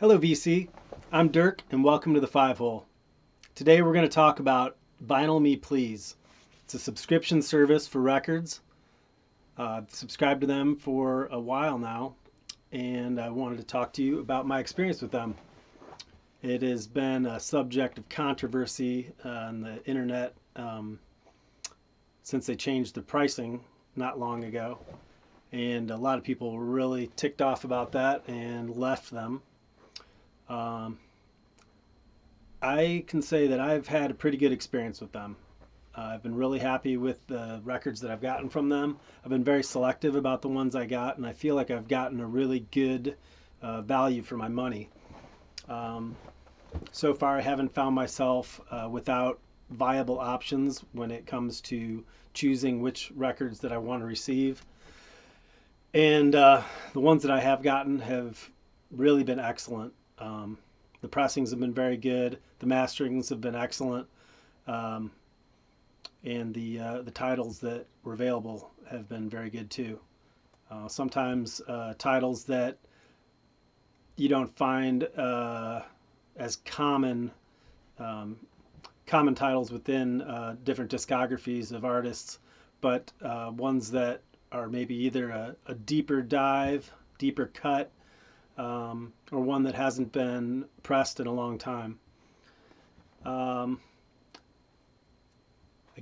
Hello VC, I'm Dirk and welcome to the 5-Hole. Today we're going to talk about Vinyl Me Please. It's a subscription service for records. I've subscribed to them for a while now and I wanted to talk to you about my experience with them. It has been a subject of controversy on the internet since they changed the pricing not long ago, and a lot of people were really ticked off about that and left them. I can say that I've had a pretty good experience with them. I've been really happy with the records that I've gotten from them. I've been very selective about the ones I got, and I feel like I've gotten a really good value for my money. So far, I haven't found myself without viable options when it comes to choosing which records that I want to receive. And the ones that I have gotten have really been excellent. The pressings have been very good. The masterings have been excellent. And the titles that were available have been very good too. Sometimes titles that you don't find as common titles within different discographies of artists, but ones that are maybe either a deeper dive, deeper cut, or one that hasn't been pressed in a long time. I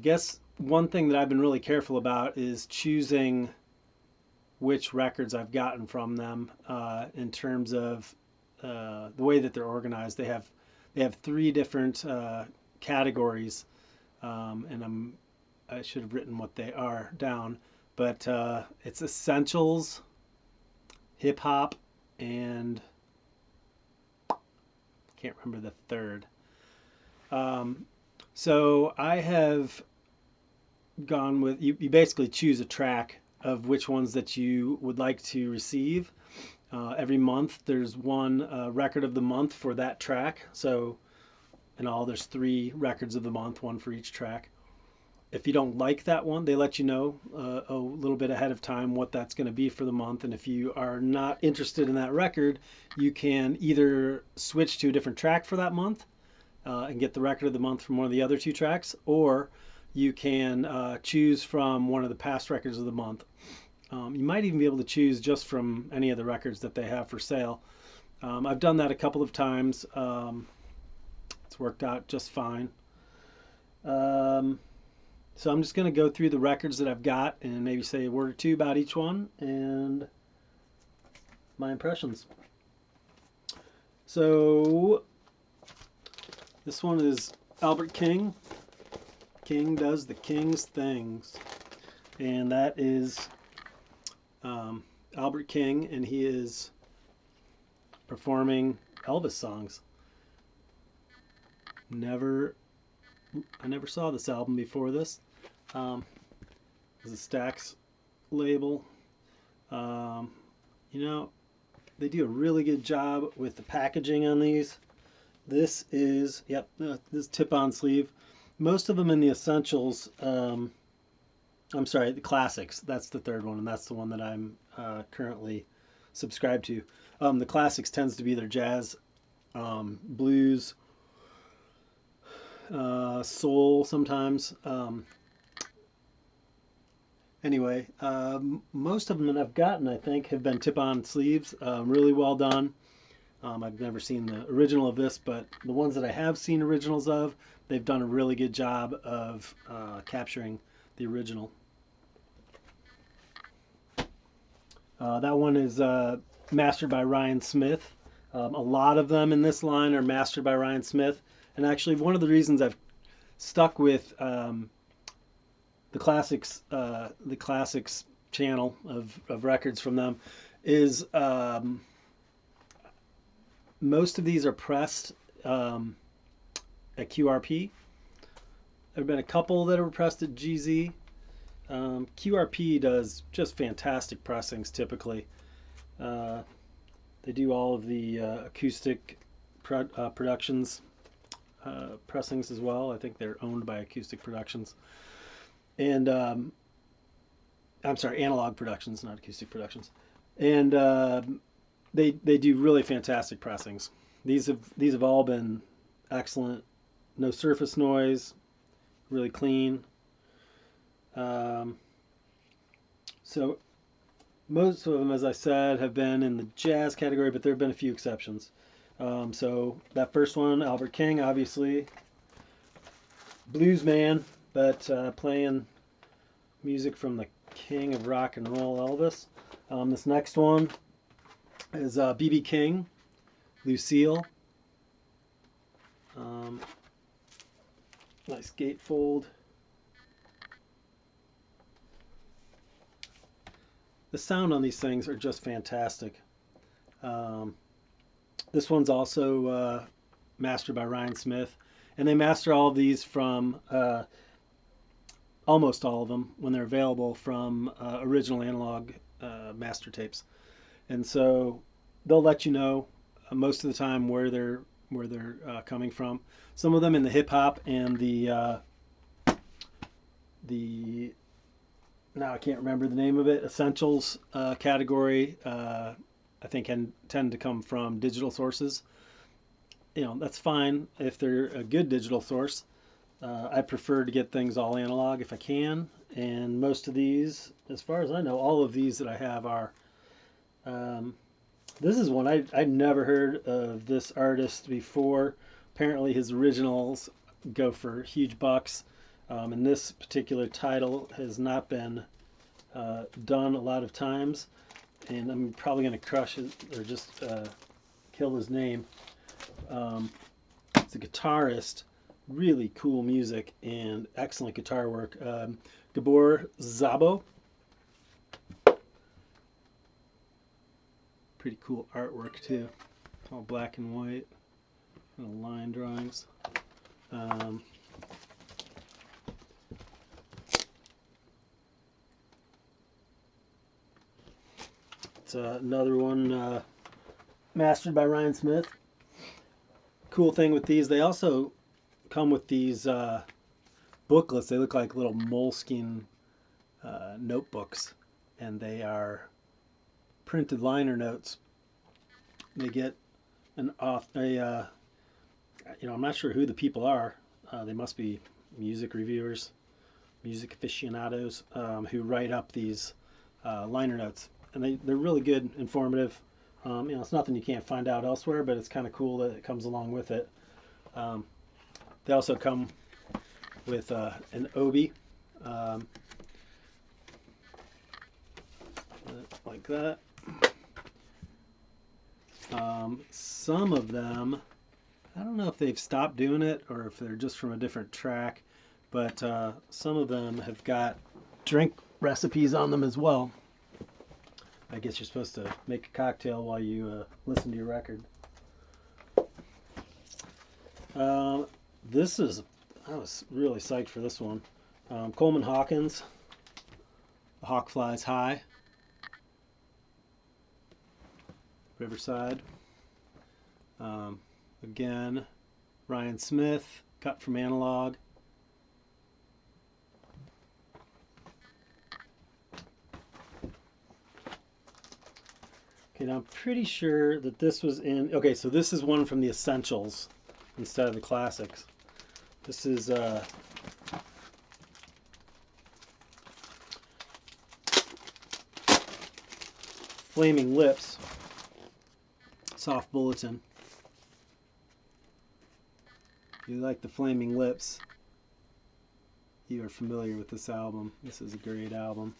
guess one thing that I've been really careful about is choosing which records I've gotten from them in terms of the way that they're organized. They have three different categories, and I should have written what they are down, but it's essentials, hip hop, and can't remember the third. So I have gone with, you basically choose a track of which ones that you would like to receive. Every month there's one record of the month for that track. So in all there's 3 records of the month, one for each track. If you don't like that one, they let you know a little bit ahead of time what that's going to be for the month. And if you are not interested in that record, you can either switch to a different track for that month and get the record of the month from one of the other 2 tracks, or you can choose from one of the past records of the month. You might even be able to choose just from any of the records that they have for sale. I've done that a couple of times. It's worked out just fine. So I'm just going to go through the records that I've got and maybe say a word or two about each one and my impressions. So this one is Albert King. King does the King's things. And that is Albert King, and he is performing Elvis songs. I never saw this album before this. It's a Stax label. They do a really good job with the packaging on these. This is, this tip-on sleeve. Most of them in the essentials, I'm sorry, the classics. That's the third one, and that's the one that I'm currently subscribed to. The classics tends to be their jazz, blues, soul sometimes. Anyway, most of them that I've gotten, I think, have been tip-on sleeves. Really well done. I've never seen the original of this, but the ones that I have seen originals of, they've done a really good job of capturing the original. That one is mastered by Ryan Smith. A lot of them in this line are mastered by Ryan Smith. And actually, one of the reasons I've stuck with the classics channel of records from them is most of these are pressed at QRP. There have been a couple that were pressed at GZ. QRP does just fantastic pressings typically. They do all of the acoustic productions pressings as well. I think they're owned by Acoustic Productions. And I'm sorry, Analog Productions, not Acoustic Productions. And they do really fantastic pressings. These have all been excellent. No surface noise, really clean. Um, so most of them, as I said, have been in the jazz category, but there have been a few exceptions. So that first one, Albert King, obviously blues man, but playing music from the king of rock and roll, Elvis. This next one is B.B. King, Lucille. Um, nice gatefold. The sound on these things are just fantastic. Um, this one's also mastered by Ryan Smith, and they master all of these from almost all of them when they're available from original analog master tapes, and so they'll let you know most of the time where they're coming from. Some of them in the hip hop and the now I can't remember the name of it, essentials category, I think tend to come from digital sources. That's fine if they're a good digital source. I prefer to get things all analog if I can, and most of these, as far as I know, all of these that I have are. Um, this is one I'd never heard of this artist before. Apparently, his originals go for huge bucks, and this particular title has not been done a lot of times. And I'm probably going to crush it or just kill his name. It's a guitarist, really cool music and excellent guitar work. Gabor Szabo. Pretty cool artwork too. All black and white, little line drawings. Um, it's another one mastered by Ryan Smith. Cool thing with these, they also come with these booklets. They look like little moleskin notebooks, and they are printed liner notes. They get I'm not sure who the people are. They must be music reviewers, music aficionados who write up these liner notes, and they're really good, informative. It's nothing you can't find out elsewhere, but it's kind of cool that it comes along with it. They also come with an obi, like that. Some of them, I don't know if they've stopped doing it or if they're just from a different track, but some of them have got drink recipes on them as well. I guess you're supposed to make a cocktail while you listen to your record. I was really psyched for this one. Coleman Hawkins, The Hawk Flies High, Riverside. Again, Ryan Smith, cut from analog. Okay, now I'm pretty sure that this was in. Okay, so this is one from the Essentials instead of the Classics. This is Flaming Lips, Soft Bulletin. If you like the Flaming Lips, you are familiar with this album. This is a great album.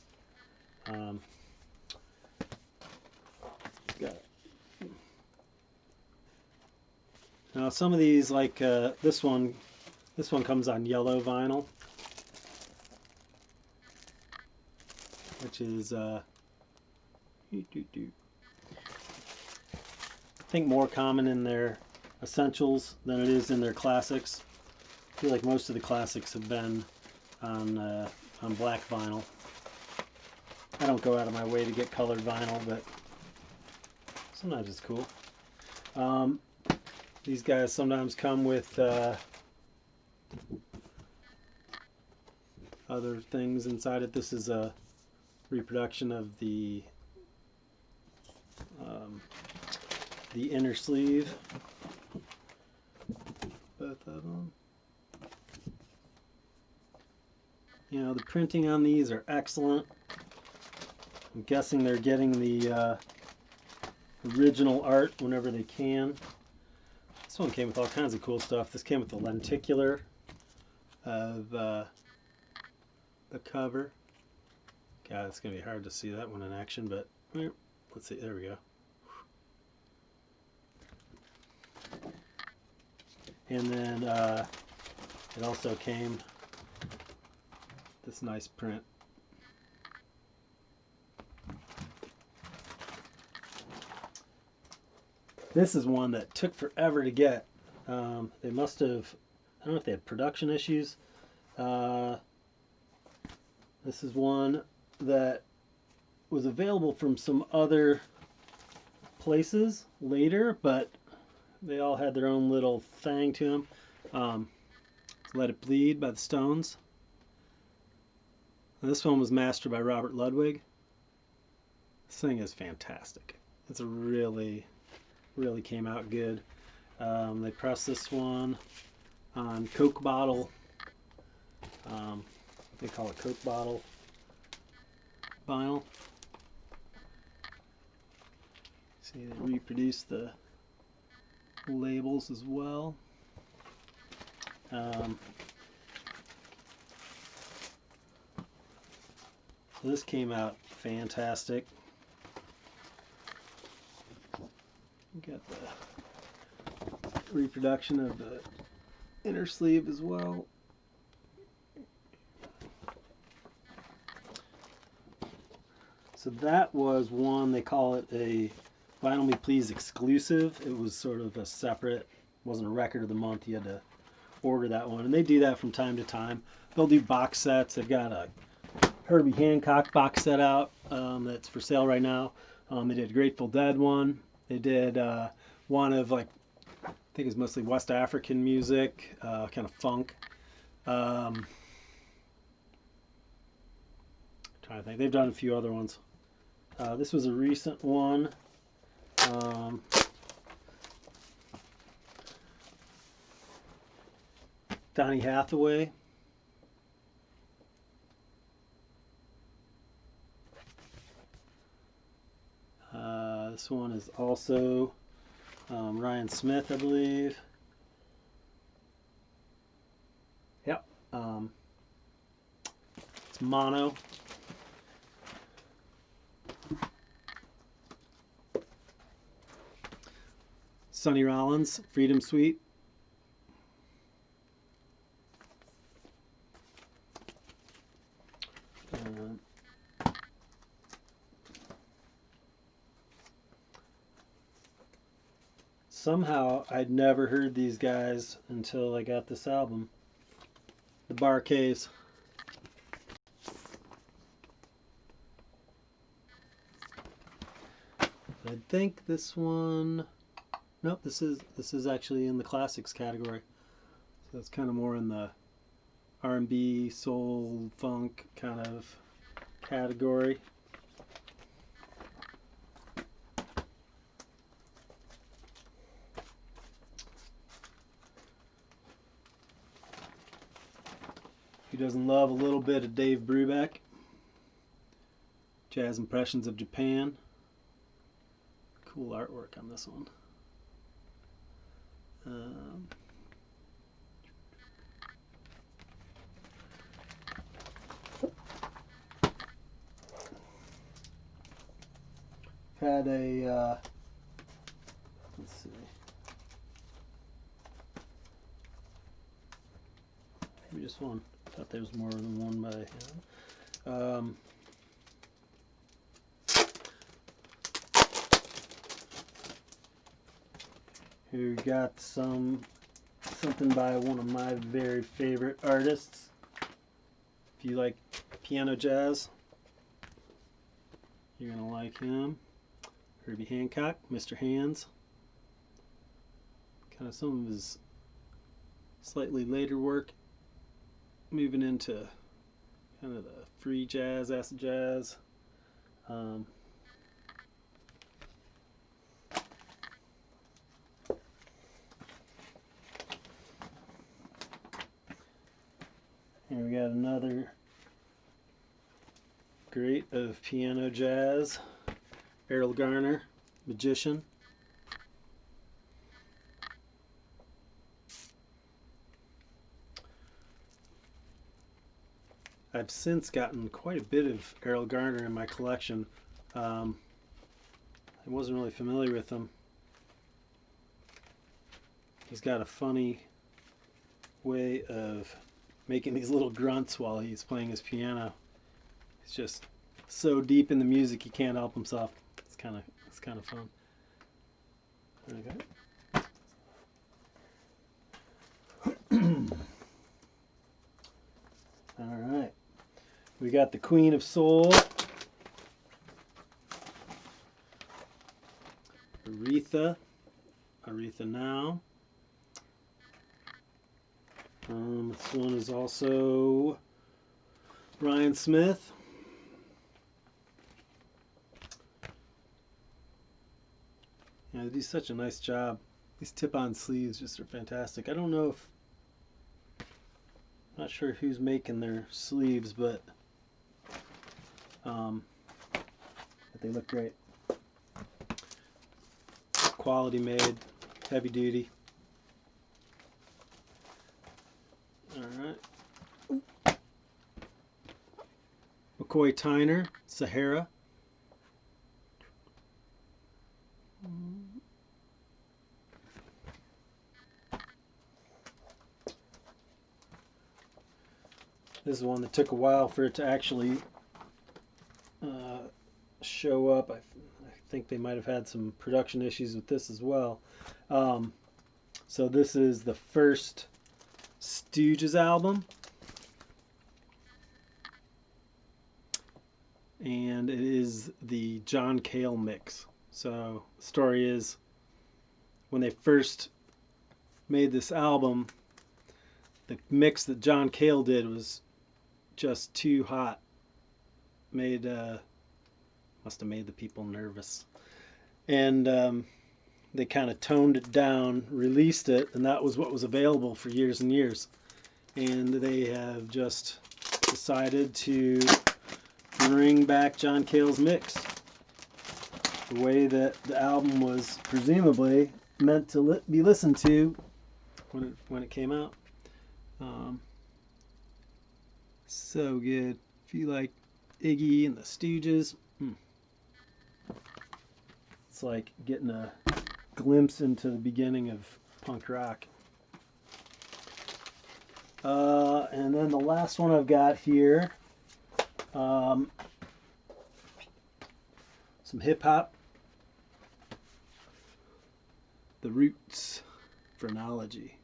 Now some of these, like this one comes on yellow vinyl, which is I think more common in their Essentials than it is in their Classics. I feel like most of the Classics have been on black vinyl. I don't go out of my way to get colored vinyl, but sometimes it's cool. These guys sometimes come with other things inside it. This is a reproduction of the the inner sleeve, both of them. You know, the printing on these are excellent. I'm guessing they're getting the original art whenever they can. This one came with all kinds of cool stuff. This came with the lenticular of the cover. God, it's going to be hard to see that one in action, but let's see. There we go. And then it also came this nice print. This is one that took forever to get. They must have, I don't know if they had production issues. This is one that was available from some other places later, but they all had their own little thing to them. Let It Bleed by the Stones. And this one was mastered by Robert Ludwig. This thing is fantastic. It's a really came out good. They pressed this one on Coke bottle. They call it Coke bottle vinyl. See, they reproduced the labels as well. So this came out fantastic. Got the reproduction of the inner sleeve as well. So that was one, they call it a Vinyl Me Please exclusive. It was sort of a separate, wasn't a record of the month. You had to order that one. And they do that from time to time. They'll do box sets. They've got a Herbie Hancock box set out that's for sale right now. They did a Grateful Dead one. They did one of, like, I think it's mostly West African music, kind of funk. Trying to think. They've done a few other ones. This was a recent one. Donny Hathaway. This one is also Ryan Smith, I believe. Yep. It's mono. Sonny Rollins, Freedom Suite. Somehow I'd never heard these guys until I got this album. The Bar-Kays. I think this one, nope, this is actually in the classics category. So it's kind of more in the R&B, soul, funk kind of category. Who doesn't love a little bit of Dave Brubeck? Jazz Impressions of Japan. Cool artwork on this one. Had a let's see, maybe just one. I thought there was more than one by him. Who got something by one of my very favorite artists. If you like piano jazz, you're gonna like him. Herbie Hancock, Mr. Hands. Kind of some of his slightly later work, moving into kind of the free jazz, acid jazz. Here we got another great of piano jazz. Errol Garner, Magician. I've since gotten quite a bit of Errol Garner in my collection. I wasn't really familiar with him. He's got a funny way of making these little grunts while he's playing his piano. He's just so deep in the music he can't help himself. It's kind of fun. Okay. All right. We got the Queen of Soul, Aretha Now. This one is also Ryan Smith. Yeah, they do such a nice job. These tip-on sleeves just are fantastic. I don't know if, I'm not sure who's making their sleeves, but they look great. Quality made, heavy duty. All right. McCoy Tyner, Sahara. This is one that took a while for it to actually show up. I think they might have had some production issues with this as well. So this is the first Stooges album, and it is the John Cale mix. So the story is, when they first made this album, the mix that John Cale did was just too hot. Must have made the people nervous, and they kind of toned it down, released it, and that was what was available for years and years. And they have just decided to bring back John Cale's mix, the way that the album was presumably meant to be listened to when it came out. So good. If you like Iggy and the Stooges, it's like getting a glimpse into the beginning of punk rock. And then the last one I've got here, some hip hop, The Roots, Phrenology.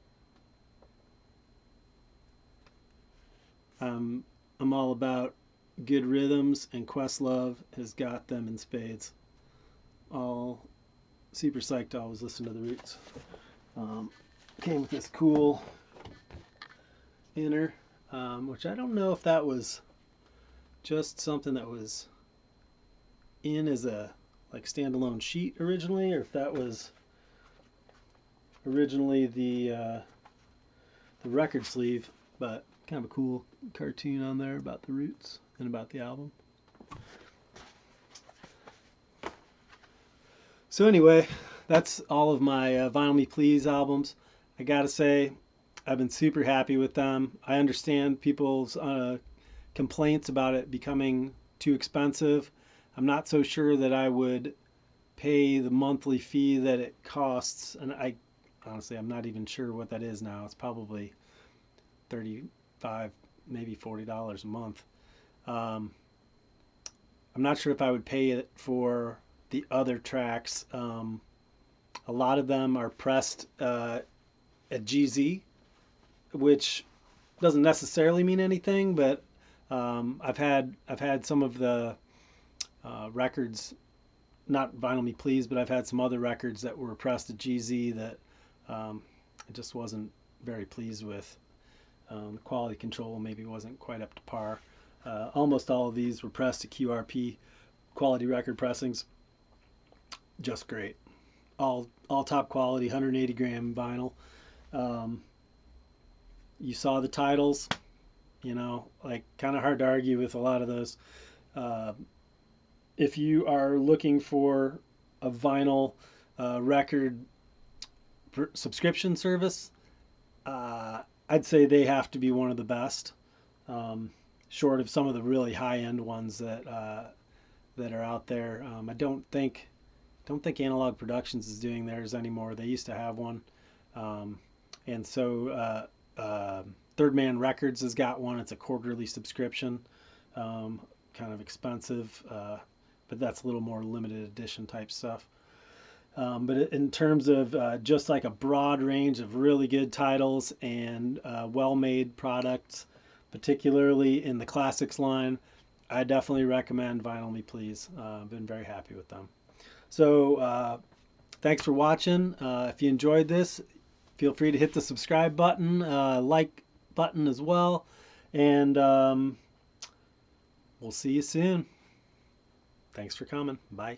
I'm all about good rhythms, and Questlove has got them in spades. All super psyched to always listen to The Roots. Came with this cool inner, which I don't know if that was just something that was in as a like standalone sheet originally, or if that was originally the record sleeve, but kind of a cool cartoon on there about The Roots and about the album. So anyway, that's all of my Vinyl Me Please albums. I gotta say, I've been super happy with them. I understand people's complaints about it becoming too expensive. I'm not so sure that I would pay the monthly fee that it costs, and honestly, I'm not even sure what that is now. It's probably $35, maybe $40 a month. I'm not sure if I would pay it for the other tracks. A lot of them are pressed at GZ, which doesn't necessarily mean anything, but I've had some of the records, not Vinyl Me Please, but I've had some other records that were pressed at GZ that I just wasn't very pleased with. The quality control maybe wasn't quite up to par. Almost all of these were pressed to QRP quality record pressings. Just great. All top quality, 180 gram vinyl. You saw the titles. like kind of hard to argue with a lot of those. Uh, if you are looking for a vinyl record subscription service, I'd say they have to be one of the best, um, short of some of the really high end ones that are out there. I don't think Analog Productions is doing theirs anymore. They used to have one, um, and so Third Man Records has got one. It's a quarterly subscription, um, kind of expensive, but that's a little more limited edition type stuff. But in terms of just like a broad range of really good titles and well-made products, particularly in the classics line, I definitely recommend Vinyl Me Please. I've been very happy with them. So thanks for watching. If you enjoyed this, feel free to hit the subscribe button, like button as well, and we'll see you soon. Thanks for coming. Bye.